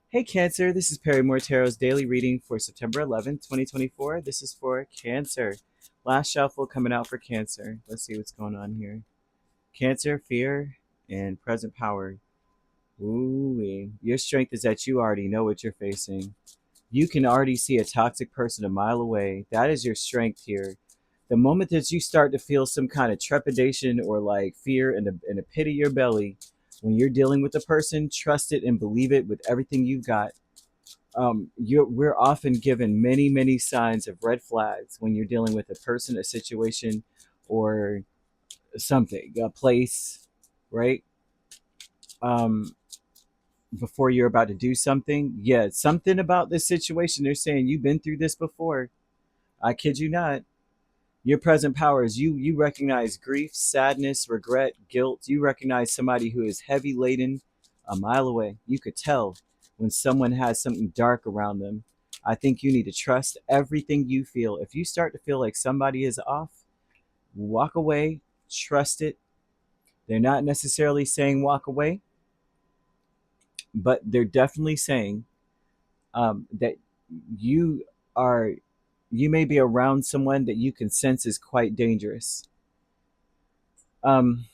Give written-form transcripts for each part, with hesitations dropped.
Hey Cancer, this is Perrymore Tarot's daily reading for September 11th, 2024. This is for Cancer. Last shuffle coming out for Cancer. Let's see what's going on here. Cancer, fear, and present power. Ooh, your strength is that you already know what you're facing. You can already see a toxic person a mile away. That is your strength here. The moment that you start to feel some kind of trepidation or like fear in the pit of your belly, when you're dealing with a person, trust it and believe it with everything you've got. We're often given many signs of red flags when you're dealing with a person, a situation, or something, a place, right? Um, Before you're about to do something, yeah, something about this situation. They're saying you've been through this before. I kid you not. Your present powers, you recognize grief, sadness, regret, guilt. You recognize somebody who is heavy laden a mile away. You could tell when someone has something dark around them. I think you need to trust everything you feel. If you start to feel like somebody is off, walk away, trust it. They're not necessarily saying walk away, but they're definitely saying that you are you may be around someone that you can sense is quite dangerous. Um,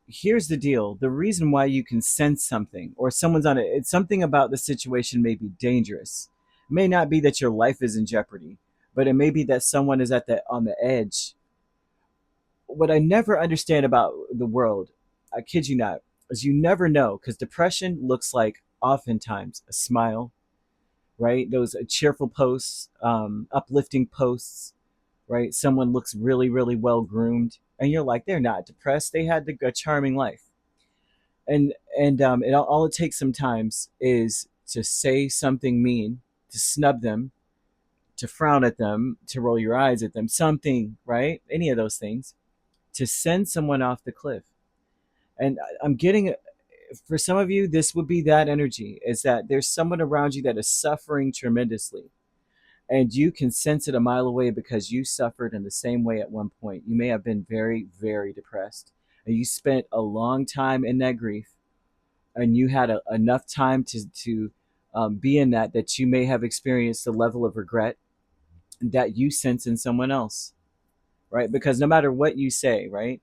Here's the deal. The reason why you can sense something or someone's on it, it's something about the situation may be dangerous. It may not be that your life is in jeopardy, but it may be that someone is at the on the edge. What I never understand about the world, I kid you not, is you never know because depression looks like oftentimes a smile, right? Those cheerful posts, uplifting posts, right? Someone looks really well groomed, and you're like, they're not depressed. They had a charming life, and all it takes sometimes is to say something mean, to snub them, to frown at them, to roll your eyes at them, something, right? Any of those things, to send someone off the cliff. And I'm getting, for some of you, this would be that energy, is that there's someone around you that is suffering tremendously, and you can sense it a mile away because you suffered in the same way at one point. You may have been very depressed, and you spent a long time in that grief, and you had enough time to be in that you may have experienced a level of regret that you sense in someone else, right? Because no matter what you say, right?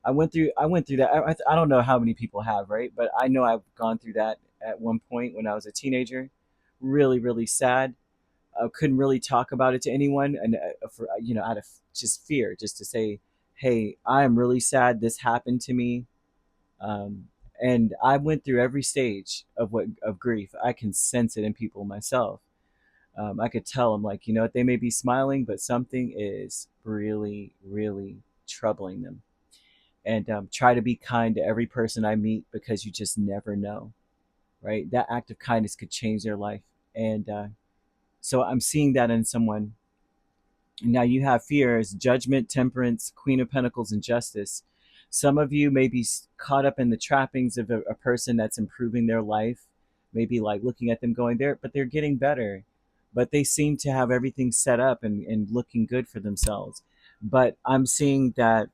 I went through that. I don't know how many people have, right? But I know I've gone through that at one point when I was a teenager. Really sad. I couldn't really talk about it to anyone, and for out of just fear, just to say, "Hey, I am really sad. This happened to me." Um, and I went through every stage of grief. I can sense it in people myself. I could tell. I'm like, they may be smiling, but something is really troubling them. And try to be kind to every person I meet because you just never know, right? That act of kindness could change their life. And so I'm seeing that in someone. Now you have fears, judgment, temperance, Queen of Pentacles, and justice. Some of you may be caught up in the trappings of a person that's improving their life, maybe like looking at them going there, but they're getting better. But they seem to have everything set up and looking good for themselves. But I'm seeing that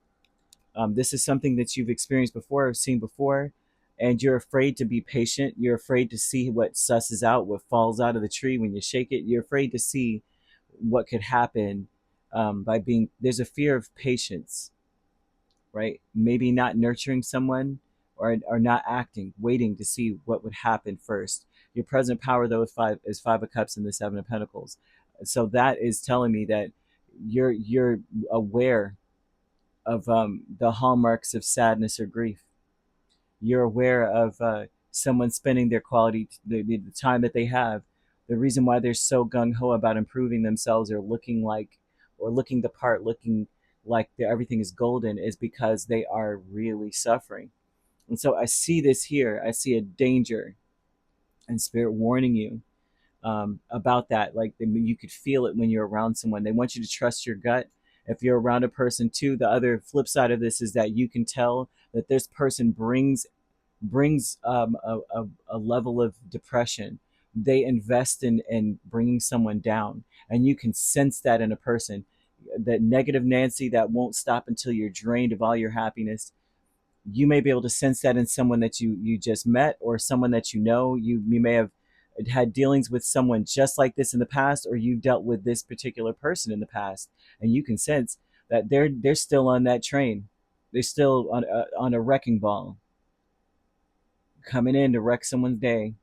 this is something that you've experienced before or seen before, and you're afraid to be patient. You're afraid to see what susses out, what falls out of the tree when you shake it. You're afraid to see what could happen by being. There's a fear of patience, right? Maybe not nurturing someone or not acting, waiting to see what would happen first. Your present power, though, is five of cups and the seven of pentacles. So that is telling me that you're aware of the hallmarks of sadness or grief. You're aware of someone spending their quality, the time that they have. The reason why they're so gung ho about improving themselves or looking like, or looking the part, looking like everything is golden, is because they are really suffering. And so I see this here. I see a danger, and spirit warning you about that. Like you could feel it when you're around someone. They want you to trust your gut. If you're around a person too, the other flip side of this is that you can tell that this person brings a level of depression. They invest in bringing someone down, and you can sense that in a person. That negative Nancy that won't stop until you're drained of all your happiness. You may be able to sense that in someone that you just met, or someone that you know. You may have had dealings with someone just like this in the past, or you've dealt with this particular person in the past, and you can sense that they're still on that train. They're still on a wrecking ball, coming in to wreck someone's day.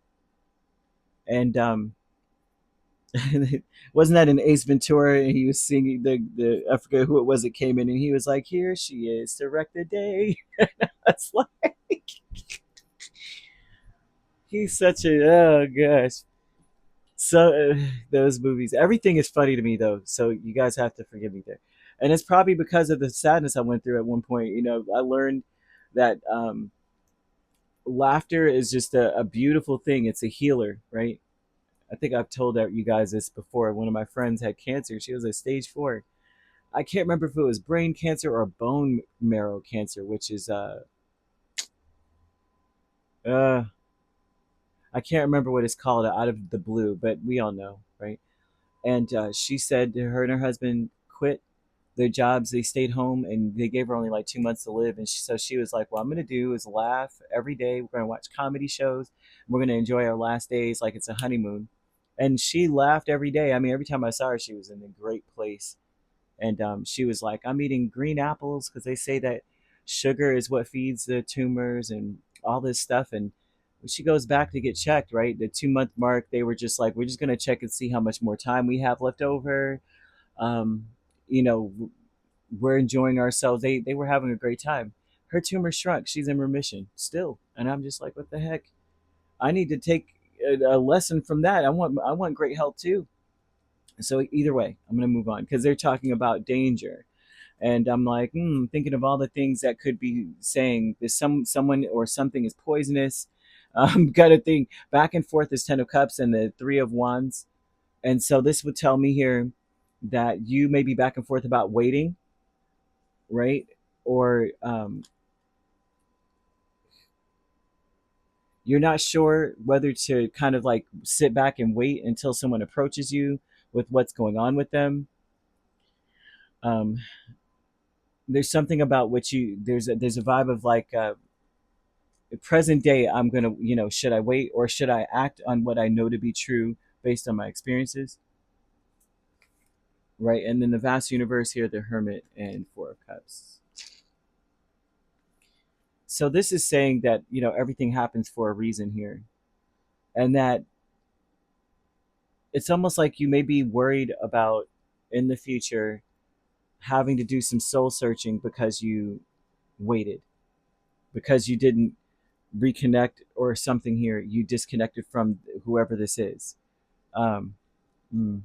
And wasn't that an Ace Ventura? And he was singing the I forget who it was that came in, and he was like, "Here she is to wreck the day." That's like he's such a oh gosh. So those movies, everything is funny to me though. So you guys have to forgive me there. And it's probably because of the sadness I went through at one point. I learned that laughter is just a beautiful thing. It's a healer, right? I think I've told you guys this before. One of my friends had cancer. She was at stage 4. I can't remember if it was brain cancer or bone marrow cancer, which is uh I can't remember what it's called out of the blue, but we all know, right? And she said her and her husband quit their jobs. They stayed home, and they gave her only like 2 months to live. And so she was like, "What I'm going to do is laugh every day. We're going to watch comedy shows. We're going to enjoy our last days like it's a honeymoon." And she laughed every day. I mean, every time I saw her, she was in a great place. And she was like, "I'm eating green apples because they say that sugar is what feeds the tumors and all this stuff." And when she goes back to get checked, right, the 2 month mark, they were just like, "We're just going to check and see how much more time we have left over." Um, you know, we're enjoying ourselves. They were having a great time. Her tumor shrunk. She's in remission still. And I'm just like, what the heck? I need to take a lesson from that. I want great health too. So either way, I'm gonna move on because they're talking about danger, and I'm like, thinking of all the things that could be saying. There's someone or something is poisonous. Got to think back and forth is 10 of Cups and the 3 of Wands, and so this would tell me here that you may be back and forth about waiting, right? Or you're not sure whether to kind of like sit back and wait until someone approaches you with what's going on with them. Um, there's something about which you there's a vibe of like present day. I'm gonna should I wait or should I act on what I know to be true based on my experiences, right? And then the vast universe here, the Hermit and 4 of Cups. So this is saying that everything happens for a reason here, and that it's almost like you may be worried about in the future having to do some soul searching because you waited, because you didn't reconnect or something here. You disconnected from whoever this is. Um, mm.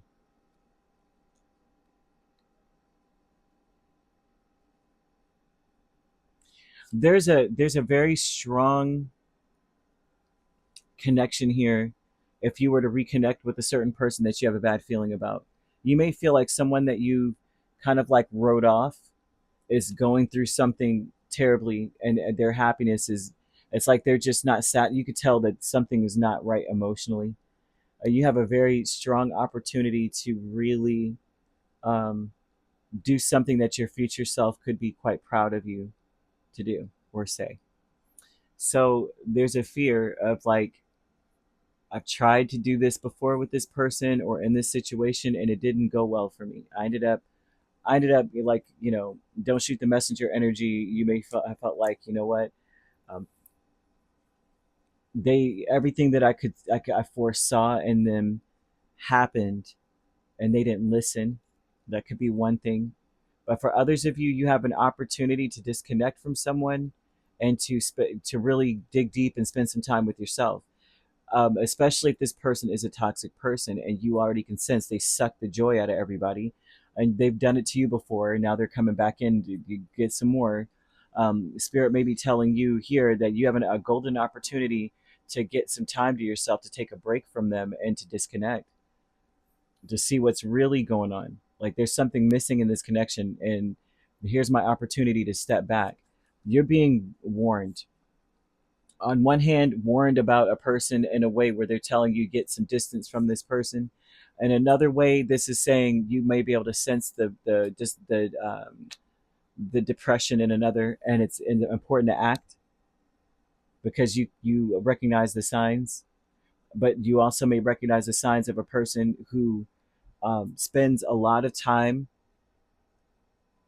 There's a very strong connection here. If you were to reconnect with a certain person that you have a bad feeling about, you may feel like someone that you kind of like wrote off is going through something terribly, and their happiness is, it's like they're just not sat. You could tell that something is not right emotionally. You have a very strong opportunity to really um, do something that your future self could be quite proud of you to do or say. So there's a fear of like, I've tried to do this before with this person or in this situation, and it didn't go well for me. I ended up like, don't shoot the messenger energy. You may felt I felt like, what, um, they everything that I foresaw in them happened, and they didn't listen. That could be one thing. But for others of you, you have an opportunity to disconnect from someone and to really dig deep and spend some time with yourself. Especially if this person is a toxic person and you already can sense they suck the joy out of everybody, and they've done it to you before, and now they're coming back in to get some more. Spirit may be telling you here that you have a golden opportunity to get some time to yourself, to take a break from them and to disconnect, to see what's really going on. Like there's something missing in this connection, and here's my opportunity to step back. You're being warned. On one hand, warned about a person in a way where they're telling you get some distance from this person. And another way, this is saying you may be able to sense the just the depression in another, and it's important to act because you recognize the signs. but you also may recognize the signs of a person who spends a lot of time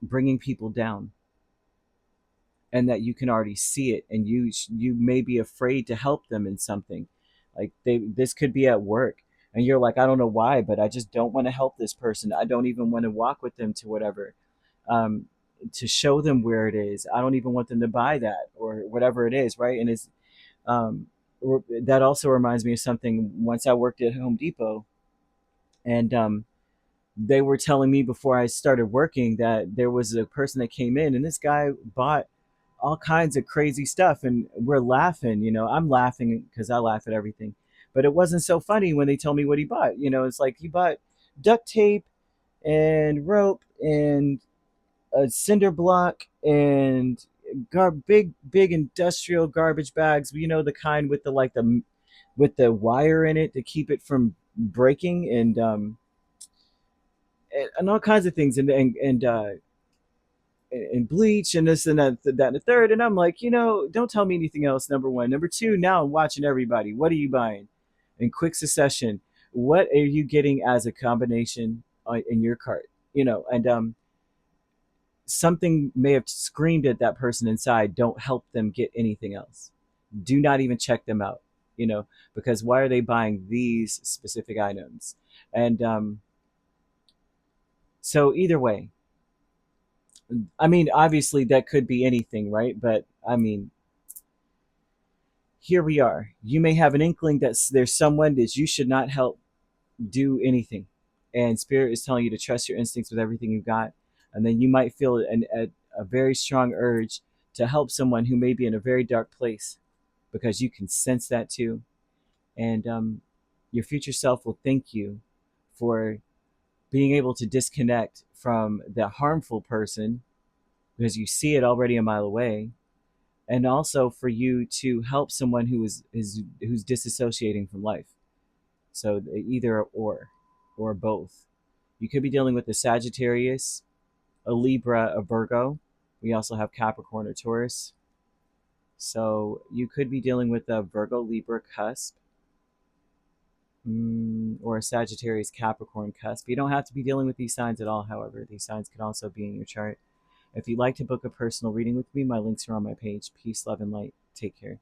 bringing people down, and that you can already see it, and you may be afraid to help them in something. Like this could be at work, and you're like, I don't know why, but I just don't want to help this person. I don't even want to walk with them to whatever, um, to show them where it is. I don't even want them to buy that or whatever it is, right? And it's um, that also reminds me of something. Once I worked at Home Depot, and they were telling me before I started working that there was a person that came in, and this guy bought all kinds of crazy stuff, and we're laughing. I'm laughing because I laugh at everything, but it wasn't so funny when they told me what he bought. It's like he bought duct tape and rope and a cinder block and big industrial garbage bags. The kind with the wire in it to keep it from breaking, and all kinds of things, and bleach and this and that and the third. And I'm like, don't tell me anything else. Number one. Number two, now I'm watching everybody. What are you buying in quick succession? What are you getting as a combination in your cart? And something may have screamed at that person inside, don't help them get anything else. Do not even check them out, because why are they buying these specific items? And so either way, I mean, obviously that could be anything, right? But I mean, here we are. You may have an inkling that there's someone that you should not help do anything, and Spirit is telling you to trust your instincts with everything you've got. And then you might feel a very strong urge to help someone who may be in a very dark place, because you can sense that too. And your future self will thank you for being able to disconnect from the harmful person, because you see it already a mile away, and also for you to help someone who's disassociating from life. So either or both. You could be dealing with a Sagittarius, a Libra, a Virgo. We also have Capricorn or Taurus. So you could be dealing with a Virgo Libra cusp, or a Sagittarius Capricorn cusp. You don't have to be dealing with these signs at all, however. These signs could also be in your chart. If you'd like to book a personal reading with me, my links are on my page. Peace, love, and light. Take care.